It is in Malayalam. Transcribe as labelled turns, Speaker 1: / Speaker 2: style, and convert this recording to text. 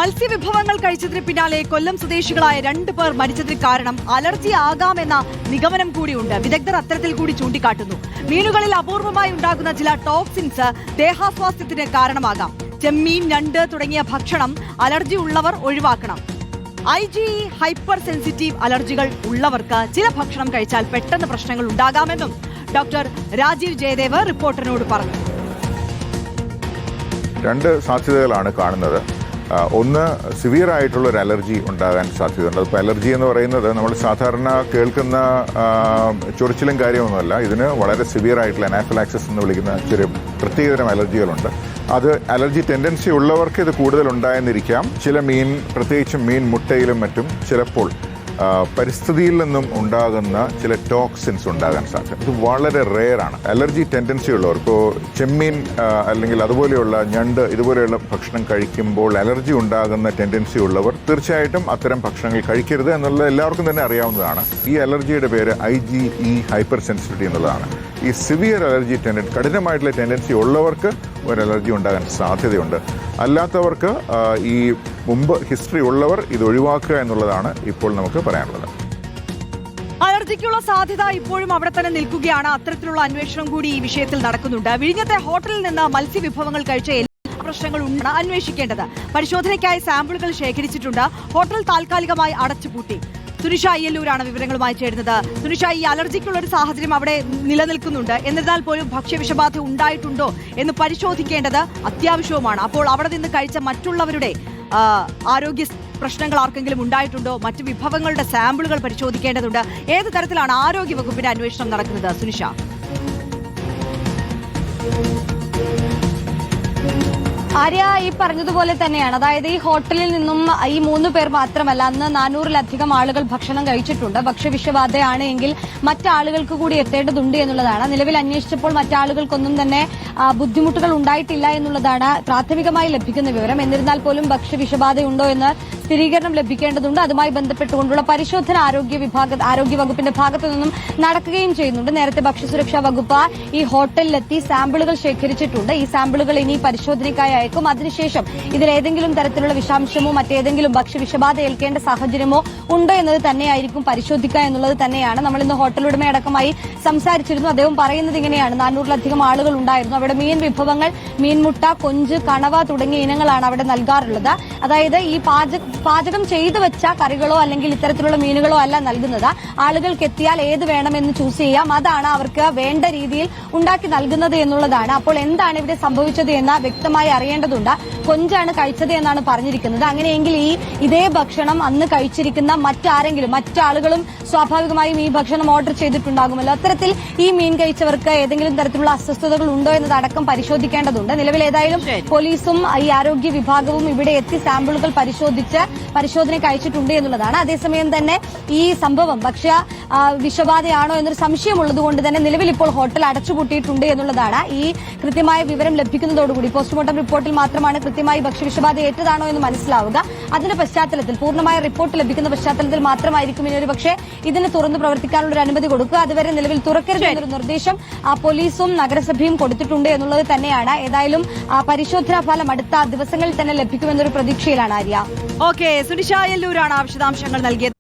Speaker 1: മത്സ്യവിഭവങ്ങൾ കഴിച്ചതിന് പിന്നാലെ കൊല്ലം സ്വദേശികളായ 2 പേർ മരിച്ചതിന് കാരണം അലർജി ആകാമെന്ന നിഗമനം കൂടിയുണ്ട്. വിദഗ്ധർ അത്തരത്തിൽ കൂടി ചൂണ്ടിക്കാട്ടുന്നു. മീനുകളിൽ അപൂർവമായി ഉണ്ടാകുന്ന ചില ടോക്സിൻസ് ദേഹാസ്വാസ്ഥ്യത്തിന് കാരണമാകാം. ചെമ്മീൻ, ഞണ്ട് തുടങ്ങിയ ഭക്ഷണം അലർജി ഉള്ളവർ ഒഴിവാക്കണം. IgE ഹൈപ്പർ സെൻസിറ്റീവ് അലർജികൾ ഉള്ളവർക്ക് ചില ഭക്ഷണം കഴിച്ചാൽ പെട്ടെന്ന് പ്രശ്നങ്ങൾ ഉണ്ടാകാമെന്നും ഡോക്ടർ രാജീവ് ജയദേവ് റിപ്പോർട്ടറിനോട് പറഞ്ഞു.
Speaker 2: 2 സാധ്യതകളാണ് കാണുന്നത്. ഒന്ന്, സിവിയർ ആയിട്ടുള്ള ഒരു അലർജി ഉണ്ടാകാൻ സാധ്യതയുണ്ട്. അപ്പോൾ അലർജി എന്ന് പറയുന്നത് നമ്മൾ സാധാരണ കേൾക്കുന്ന ചൊറിച്ചിലും കാര്യമൊന്നുമല്ല. ഇതിന് വളരെ സിവിയർ ആയിട്ടുള്ള അനാഫിലാക്സിസ് എന്ന് വിളിക്കുന്ന ചെറിയ പ്രത്യേകതരം അലർജികളുണ്ട്. അത് അലർജി ടെൻഡൻസി ഉള്ളവർക്ക് ഇത് കൂടുതൽ ഉണ്ടായെന്നിരിക്കാം. ചില മീൻ, പ്രത്യേകിച്ചും മീൻ മുട്ടയിലും മറ്റും ചിലപ്പോൾ പരിസ്ഥിതിയിൽ നിന്നും ഉണ്ടാകുന്ന ചില ടോക്സിൻസ് ഉണ്ടാകാൻ സാധ്യത. ഇത് വളരെ റെയറാണ്. അലർജി ടെൻഡൻസി ഉള്ളവർ, ഇപ്പോൾ ചെമ്മീൻ അല്ലെങ്കിൽ അതുപോലെയുള്ള ഞണ്ട് ഇതുപോലെയുള്ള ഭക്ഷണം കഴിക്കുമ്പോൾ അലർജി ഉണ്ടാകുന്ന ടെൻഡൻസി ഉള്ളവർ തീർച്ചയായിട്ടും അത്തരം ഭക്ഷണങ്ങൾ കഴിക്കരുത് എന്നുള്ളത് എല്ലാവർക്കും തന്നെ അറിയാവുന്നതാണ്. ഈ അലർജിയുടെ പേര് IgE ഹൈപ്പർ സെൻസിറ്റിവിറ്റി എന്നുള്ളതാണ്. ഈ സിവിയർ അലർജി കഠിനമായിട്ടുള്ള ടെൻഡൻസി ഉള്ളവർക്ക് ഒരു അലർജി ഉണ്ടാകാൻ സാധ്യതയുണ്ട്. അല്ലാത്തവർക്ക് ഈ മുമ്പ് ഹിസ്റ്ററി ഉള്ളവർ ഇത് ഒഴിവാക്കുക എന്നുള്ളതാണ് ഇപ്പോൾ നമുക്ക് പറയാനുള്ളത്.
Speaker 1: അലർജിക്കുള്ള സാധ്യത ഇപ്പോഴും അവിടെ തന്നെ നിൽക്കുകയാണ്. അത്തരത്തിലുള്ള അന്വേഷണം കൂടി ഈ വിഷയത്തിൽ നടക്കുന്നുണ്ട്. വിഴിഞ്ഞത്തെ ഹോട്ടലിൽ നിന്ന് മത്സ്യവിഭവങ്ങൾ കഴിച്ച എല്ലാ പ്രശ്നങ്ങളും ഉണ്ടെന്ന് അന്വേഷിക്കേണ്ടത്. പരിശോധനയ്ക്കായി സാമ്പിളുകൾ ശേഖരിച്ചിട്ടുണ്ട്. ഹോട്ടൽ താൽക്കാലികമായി അടച്ചുപൂട്ടി. സുനിഷ അയ്യല്ലൂരാണ് വിവരങ്ങളുമായി ചേരുന്നത്. സുനിഷ, ഈ അലർജിക്കുള്ള ഒരു സാഹചര്യം അവിടെ നിലനിൽക്കുന്നുണ്ട്. എന്നിരുന്നാൽ പോലും ഭക്ഷ്യവിഷബാധ ഉണ്ടായിട്ടുണ്ടോ എന്ന് പരിശോധിക്കേണ്ടത് അത്യാവശ്യവുമാണ്. അപ്പോൾ അവിടെ നിന്ന് കഴിച്ച മറ്റുള്ളവരുടെ ആരോഗ്യ പ്രശ്നങ്ങൾ ആർക്കെങ്കിലും ഉണ്ടായിട്ടുണ്ടോ? മറ്റു വിഭവങ്ങളുടെ സാമ്പിളുകൾ പരിശോധിക്കേണ്ടതുണ്ട്. ഏത് തരത്തിലാണ് ആരോഗ്യ വകുപ്പിന്റെ അന്വേഷണം നടക്കുന്നത്, സുനിഷ?
Speaker 3: ആര്യ, ഈ പറഞ്ഞതുപോലെ തന്നെയാണ്. അതായത് ഈ ഹോട്ടലിൽ നിന്നും ഈ 3 പേർ മാത്രമല്ല, അന്ന് 400-ലധികം ആളുകൾ ഭക്ഷണം കഴിച്ചിട്ടുണ്ട്. ഭക്ഷ്യവിഷബാധയാണ് എങ്കിൽ മറ്റാളുകൾക്ക് കൂടി എത്തേണ്ടതുണ്ട് എന്നുള്ളതാണ്. നിലവിൽ അന്വേഷിച്ചപ്പോൾ മറ്റാളുകൾക്കൊന്നും തന്നെ ബുദ്ധിമുട്ടുകൾ ഉണ്ടായിട്ടില്ല എന്നുള്ളതാണ് പ്രാഥമികമായി ലഭിക്കുന്ന വിവരം. എന്നിരുന്നാൽ പോലും ഭക്ഷ്യവിഷബാധയുണ്ടോ എന്ന് സ്ഥിരീകരണം ലഭിക്കേണ്ടതുണ്ട്. അതുമായി ബന്ധപ്പെട്ടുകൊണ്ടുള്ള പരിശോധന ആരോഗ്യ വകുപ്പിന്റെ ഭാഗത്തു നിന്നും നടക്കുകയും ചെയ്യുന്നുണ്ട്. നേരത്തെ ഭക്ഷ്യസുരക്ഷാ വകുപ്പ് ഈ ഹോട്ടലിലെത്തി സാമ്പിളുകൾ ശേഖരിച്ചിട്ടുണ്ട്. ഈ സാമ്പിളുകൾ ഇനി പരിശോധനയ്ക്കായി അയക്കും. അതിനുശേഷം ഇതിലേതെങ്കിലും തരത്തിലുള്ള വിഷാംശമോ മറ്റേതെങ്കിലും ഭക്ഷ്യവിഷബാധ ഏൽക്കേണ്ട സാഹചര്യമോ ഉണ്ടോ എന്നത് തന്നെയായിരിക്കും പരിശോധിക്കുക എന്നുള്ളത് തന്നെയാണ്. നമ്മൾ ഇന്ന് ഹോട്ടൽ ഉടമയടക്കമായി സംസാരിച്ചിരുന്നു. അദ്ദേഹം പറയുന്നത് ഇങ്ങനെയാണ്: 400-ലധികം ആളുകൾ ഉണ്ടായിരുന്നു. അവിടെ മീൻ വിഭവങ്ങൾ, മീൻമുട്ട, കൊഞ്ച്, കണവ തുടങ്ങിയ ഇനങ്ങളാണ് അവിടെ നൽകാറുള്ളത്. അതായത് ഈ പാചകം ചെയ്തു വെച്ച കറികളോ അല്ലെങ്കിൽ ഇത്തരത്തിലുള്ള മീനുകളോ അല്ല നൽകുന്നത്. ആളുകൾക്ക് എത്തിയാൽ ഏത് വേണമെന്ന് ചൂസ് ചെയ്യാം. അതാണ് അവർക്ക് വേണ്ട രീതിയിൽ ഉണ്ടാക്കി നൽകുന്നത് എന്നുള്ളതാണ്. അപ്പോൾ എന്താണ് ഇവിടെ സംഭവിച്ചത് എന്ന് വ്യക്തമായി അറിയേണ്ടതുണ്ട്. കൊഞ്ചാണ് കഴിച്ചത് എന്നാണ് പറഞ്ഞിരിക്കുന്നത്. അങ്ങനെയെങ്കിൽ ഇതേ ഭക്ഷണം അന്ന് കഴിച്ചിരിക്കുന്ന മറ്റാളുകളും സ്വാഭാവികമായും ഈ ഭക്ഷണം ഓർഡർ ചെയ്തിട്ടുണ്ടാകുമല്ലോ. അത്തരത്തിൽ ഈ മീൻ കഴിച്ചവർക്ക് ഏതെങ്കിലും തരത്തിലുള്ള അസ്വസ്ഥതകൾ ഉണ്ടോ എന്നതടക്കം പരിശോധിക്കേണ്ടതുണ്ട്. നിലവിൽ ഏതായാലും പോലീസും ഈ ആരോഗ്യ വിഭാഗവും ഇവിടെ എത്തി സാമ്പിളുകൾ പരിശോധനയ്ക്ക് അയച്ചിട്ടുണ്ട് എന്നുള്ളതാണ്. അതേസമയം തന്നെ ഈ സംഭവം വിഷബാധയാണോ എന്നൊരു സംശയമുള്ളതുകൊണ്ട് തന്നെ നിലവിൽ ഇപ്പോൾ ഹോട്ടൽ അടച്ചുപൂട്ടിയിട്ടുണ്ട് എന്നുള്ളതാണ്. ഈ കൃത്യമായ വിവരം ലഭിക്കുന്നതോടുകൂടി പോസ്റ്റ്മോർട്ടം റിപ്പോർട്ടിൽ മാത്രമാണ് കൃത്യമായി ഭക്ഷ്യവിഷബാധ ഏറ്റതാണോ എന്ന് മനസ്സിലാവുക. അതിന്റെ പശ്ചാത്തലത്തിൽ, പൂർണ്ണമായ റിപ്പോർട്ട് ലഭിക്കുന്ന പശ്ചാത്തലത്തിൽ മാത്രമായിരിക്കും ഇനി ഒരു പക്ഷേ ഇതിന് തുറന്ന് പ്രവർത്തിക്കാനുള്ള ഒരു അനുമതി കൊടുക്കുക. അതുവരെ നിലവിൽ തുറക്കരുത് എന്നൊരു നിർദ്ദേശം പോലീസും നഗരസഭയും കൊടുത്തിട്ടുണ്ട് എന്നുള്ളത് തന്നെയാണ്. ഏതായാലും പരിശോധനാ ഫലം അടുത്ത ദിവസങ്ങളിൽ തന്നെ ലഭിക്കുമെന്നൊരു പ്രതീക്ഷയിലാണ് ആര്യ.
Speaker 1: ഓക്കെ, സുനിഷ അയ്യല്ലൂരാണ് വിശദാംശങ്ങൾ നൽകിയത്.